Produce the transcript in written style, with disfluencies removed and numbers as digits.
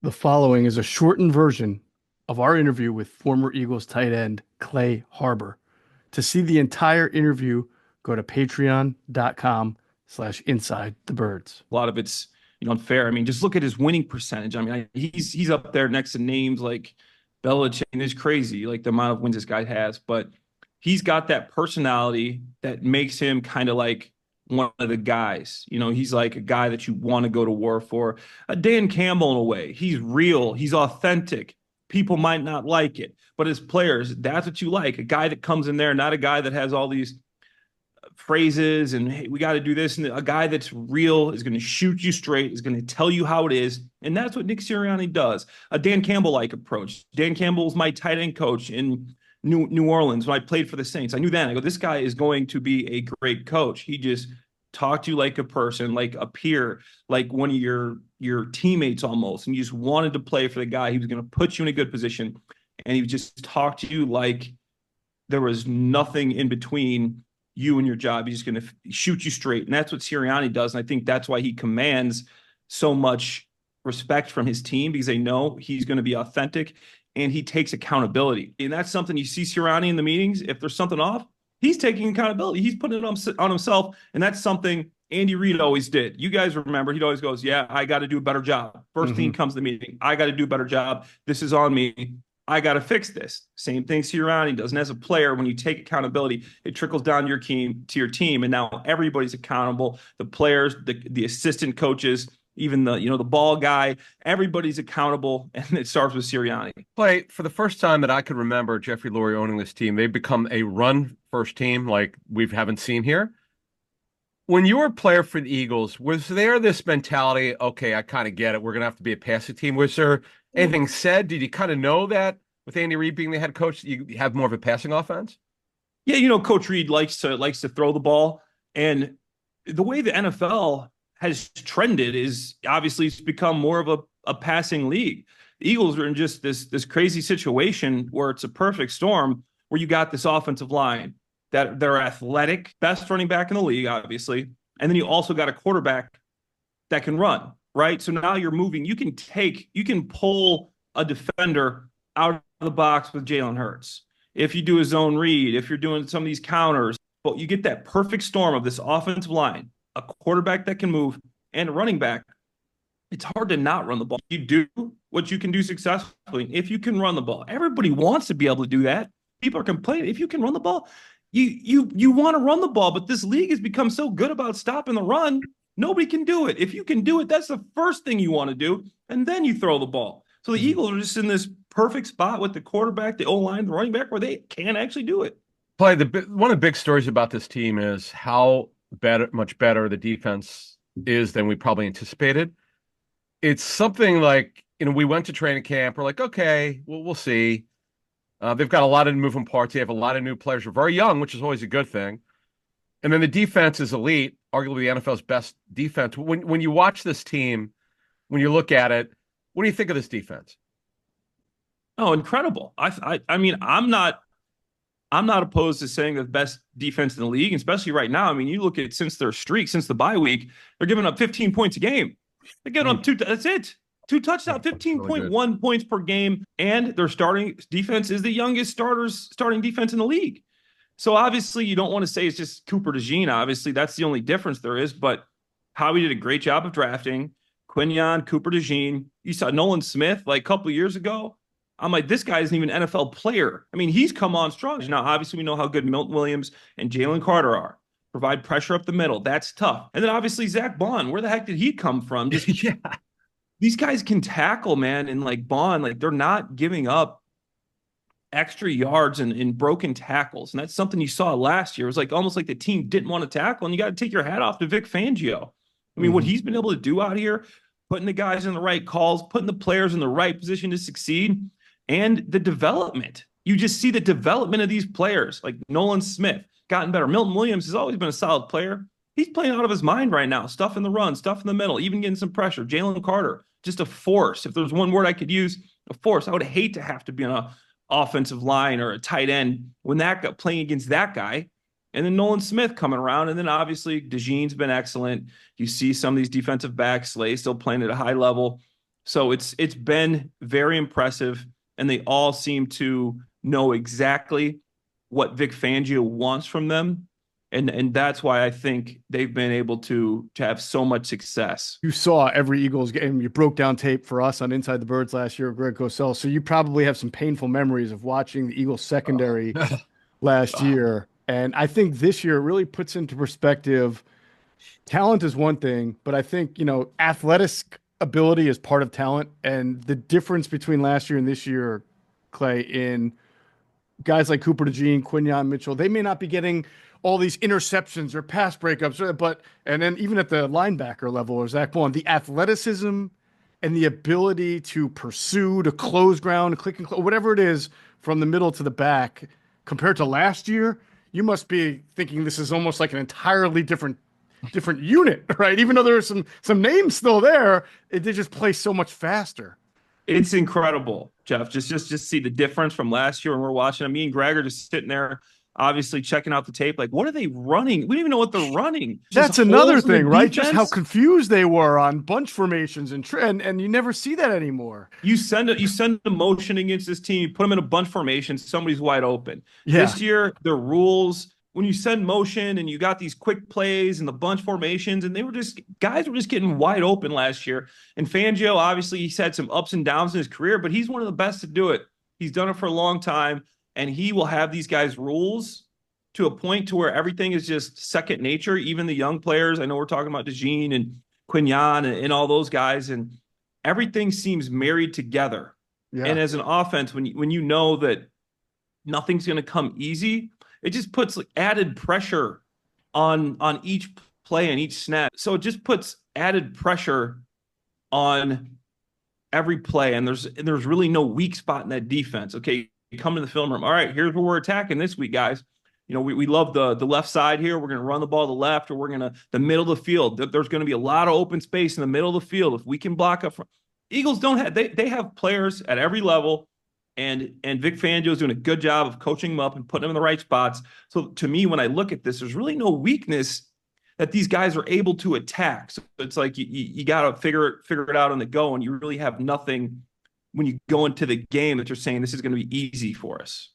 The following is a shortened version of our interview with former Eagles tight end Clay Harbor. To see the entire interview, go to patreon.com/inside the birds. A lot of it's unfair. I mean, just look at his winning percentage. I mean, he's up there next to names like Belichick. And it's crazy, like the amount of wins this guy has. But he's got that personality that makes him kind of like one of the guys. He's like a guy that you want to go to war for. Dan Campbell, in a way, he's real, he's authentic. People might not like it, but as players, that's what you like. A guy that comes in there, not a guy that has all these phrases and, hey, we got to do this, and a guy that's real is going to shoot you straight, is going to tell you how it is. And that's what Nick Sirianni does. A Dan Campbell like approach. Dan Campbell was my tight end coach in New Orleans when I played for the Saints. I knew then, I go, this guy is going to be a great coach. He just talked to you like a person, like a peer, like one of your teammates almost, and you just wanted to play for the guy. He was going to put you in a good position, and he would just talk to you like there was nothing in between you and your job. He's going to shoot you straight. And that's what Sirianni does. And I think that's why he commands so much respect from his team, because they know he's going to be authentic and he takes accountability. And that's something you see Sirianni in the meetings. If there's something off, he's taking accountability. He's putting it on himself. And that's something Andy Reid always did. You guys remember, he'd always goes, yeah, I got to do a better job. First thing comes to the meeting, I got to do a better job. This is on me. I got to fix this. Same thing Sirianni does. And as a player, when you take accountability, it trickles down your team to your team. And now everybody's accountable. The players, the assistant coaches, even the ball guy, everybody's accountable. And it starts with Sirianni. Play for the first time that I could remember Jeffrey Lurie owning this team. They've become a run first team like we haven't seen here. When you were a player for the Eagles, was there this mentality, okay, I kind of get it, we're going to have to be a passing team? Was there anything said? Did you kind of know that with Andy Reid being the head coach, you have more of a passing offense? Yeah, Coach Reid likes to throw the ball. And the way the NFL has trended is obviously it's become more of a passing league. The Eagles are in just this crazy situation where it's a perfect storm, where you got this offensive line that they're athletic, best running back in the league, obviously. And then you also got a quarterback that can run, right? So now you're moving. You can pull a defender out of the box with Jalen Hurts. If you do a zone read, if you're doing some of these counters, but you get that perfect storm of this offensive line, a quarterback that can move, and a running back. It's hard to not run the ball. You do what you can do successfully. If you can run the ball, everybody wants to be able to do that. People are complaining. If you can run the ball, you want to run the ball, but this league has become so good about stopping the run. Nobody can do it. If you can do it, that's the first thing you want to do, and then you throw the ball. So the Eagles are just in this perfect spot with the quarterback, the O-line, the running back, where they can actually do it. One of the big stories about this team is how much better the defense is than we probably anticipated. It's something like, we went to training camp. We're like, okay, we'll see. They've got a lot of moving parts. They have a lot of new players. They're very young, which is always a good thing. And then the defense is elite, arguably the NFL's best defense. When you watch this team, when you look at it, what do you think of this defense? Oh, incredible. I mean, I'm not opposed to saying the best defense in the league, especially right now. I mean, you look at since their streak, since the bye week, they're giving up 15 points a game. They're giving up that's it. 2 touchdowns, 15.1 points per game. And their starting defense is the youngest starting defense in the league. So obviously you don't want to say it's just Cooper DeJean. Obviously that's the only difference there is, but Howie did a great job of drafting Quinyon, Cooper DeJean. You saw Nolan Smith like a couple of years ago. I'm like, this guy isn't even an NFL player. I mean, he's come on strong. Now, obviously, we know how good Milton Williams and Jalen Carter are. Provide pressure up the middle. That's tough. And then obviously Zach Bond. Where the heck did he come from? Yeah. These guys can tackle, man. And like Bond, like they're not giving up extra yards and broken tackles. And that's something you saw last year. It was like almost like the team didn't want to tackle. And you got to take your hat off to Vic Fangio. I mean, what he's been able to do out here, putting the guys in the right calls, putting the players in the right position to succeed. And the development. You just see the development of these players, like Nolan Smith, gotten better. Milton Williams has always been a solid player. He's playing out of his mind right now. Stuff in the run, stuff in the middle, even getting some pressure. Jalen Carter, just a force. If there's one word I could use, a force. I would hate to have to be on an offensive line or a tight end when that got playing against that guy. And then Nolan Smith coming around. And then obviously DeJean's been excellent. You see some of these defensive backs, Slay still playing at a high level. So it's been very impressive, and they all seem to know exactly what Vic Fangio wants from them, and that's why I think they've been able to have so much success. You saw every Eagles game. You broke down tape for us on Inside the Birds last year, Greg Cosell. So you probably have some painful memories of watching the Eagles secondary last year. And I think this year really puts into perspective talent is one thing, but I think, athletic ability is part of talent. And the difference between last year and this year, Clay, in guys like Cooper DeJean, Quinyon Mitchell, they may not be getting all these interceptions or pass breakups, but and then even at the linebacker level or Zach Bond, the athleticism and the ability to pursue, to close ground, click and close, whatever it is from the middle to the back, compared to last year, you must be thinking this is almost like an entirely different unit, right? Even though there are some names still there, they just play so much faster. It's incredible, Geoff. Just see the difference from last year when we're watching them. Me and Greg are just sitting there, obviously checking out the tape. Like, what are they running? We don't even know what they're running. That's another thing, right? Just how confused they were on bunch formations and you never see that anymore. You send a motion against this team, you put them in a bunch formation, somebody's wide open. Yeah. This year, the rules, when you send motion and you got these quick plays and the bunch formations, and guys were just getting wide open last year. And Fangio, obviously, he's had some ups and downs in his career, but he's one of the best to do it. He's done it for a long time, and he will have these guys' rules to a point to where everything is just second nature. Even the young players, I know we're talking about DeJean and Quinyon and all those guys, and everything seems married together. Yeah. And as an offense, when you know that nothing's going to come easy, it just puts added pressure on each play and each snap. So it just puts added pressure on every play, and there's really no weak spot in that defense. Okay, you come to the film room. All right, here's where we're attacking this week, guys. We love the left side here. We're going to run the ball to the left, or we're going to the middle of the field. There's going to be a lot of open space in the middle of the field. If we can block up front. Eagles don't have they have players at every level. And Vic Fangio is doing a good job of coaching them up and putting them in the right spots. So to me, when I look at this, there's really no weakness that these guys are able to attack. So it's like you got to figure it out on the go, and you really have nothing when you go into the game that you're saying this is going to be easy for us.